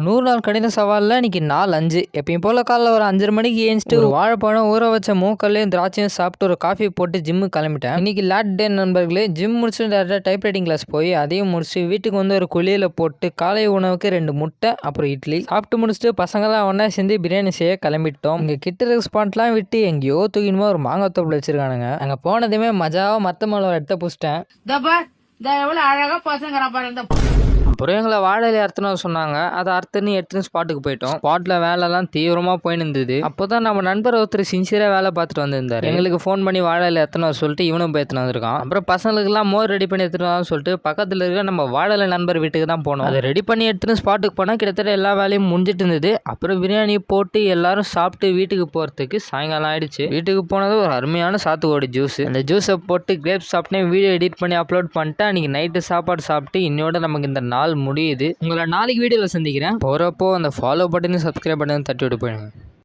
100 நாள் கடின சவாலில் இன்னைக்கு நாள் 5. எப்பயும் போல காலைல ஒரு 5:30 மணிக்கு ஏஞ்சிட்டு ஒரு வாழைப்பழம் ஊற வச்ச மூக்கல்லையும் திராட்சையும் சாப்பிட்டு ஒரு காஃபி போட்டு ஜிம்மு கிளம்பிட்டேன். இன்னைக்கு லேட் டே நண்பர்களே. ஜிம் முடிச்சுட்டு டேரக்டாக டைப் ரைட்டிங் கிளாஸ் போய் அதையும் முடிச்சு வீட்டுக்கு வந்து ஒரு குளியல போட்டு காலை உணவுக்கு 2 முட்டை அப்புறம் இட்லி சாப்பிட்டு முடிச்சுட்டு பசங்களாம் ஒன்றா சேர்ந்து பிரியாணி செய்ய கிளம்பிட்டோம். இங்கே கிட்ட இருக்க ஸ்பாட்லாம் விட்டு எங்கேயோ தூக்கினுமா ஒரு மாங்காய் தோப்பில் வச்சிருக்கானுங்க. அங்கே போனதுமே மஜாவாக மற்ற மேலே எடுத்த புச்சிட்டேன். அழகா பசங்க பாருங்க. அப்புறம் எங்களை வாழையில அறுத்துன்னு சொன்னாங்க. அதை அறுத்துன்னு எடுத்துன்னு ஸ்பாட்டுக்கு போயிட்டோம். ஸ்பாட்டில் வேலைலாம் தீவிரமாக போயின்னு இருந்தது. அப்போ தான் நம்ம நண்பர் ஒருத்தர் சின்சியராக வேலை பார்த்துட்டு வந்திருந்தார். எங்களுக்கு ஃபோன் பண்ணி வாழையில எத்தனை சொல்லிட்டு இவனும் போய் எடுத்துன்னு வந்திருக்கான். அப்புறம் பசங்களுக்குலாம் மோர் ரெடி பண்ணி எடுத்துட்டு வந்தான்னு சொல்லிட்டு பக்கத்தில் இருக்க நம்ம வாழையில நண்பர் வீட்டுக்கு தான் போனோம். அதை ரெடி பண்ணி எடுத்துன்னு ஸ்பாட்டுக்கு போனால் கிட்டத்தட்ட எல்லா வேலையும் முடிஞ்சிட்டு இருந்தது. அப்புறம் பிரியாணி போட்டு எல்லாரும் சாப்பிட்டு வீட்டுக்கு போகிறதுக்கு சாயங்காலம் ஆயிடுச்சு. வீட்டுக்கு போனது ஒரு அருமையான சாத்துக்குடி ஜூஸ். அந்த ஜூஸை போட்டு கிரேப்ஸ் சாப்பிட்டு வீடியோ எடிட் பண்ணி அப்லோட் பண்ணிட்டு அன்றைக்கி நைட்டு சாப்பாடு சாப்பிட்டு இன்னோட நமக்கு இந்த நாள் முடியுது. உங்களை நாளைக்கு வீடியோவில் சந்திக்கிறேன். போகிறப்போ அந்த ஃபாலோ பட்டனையும் சப்ஸ்கிரைப் பட்டனையும் தட்டி விட்டு போயிடுங்க.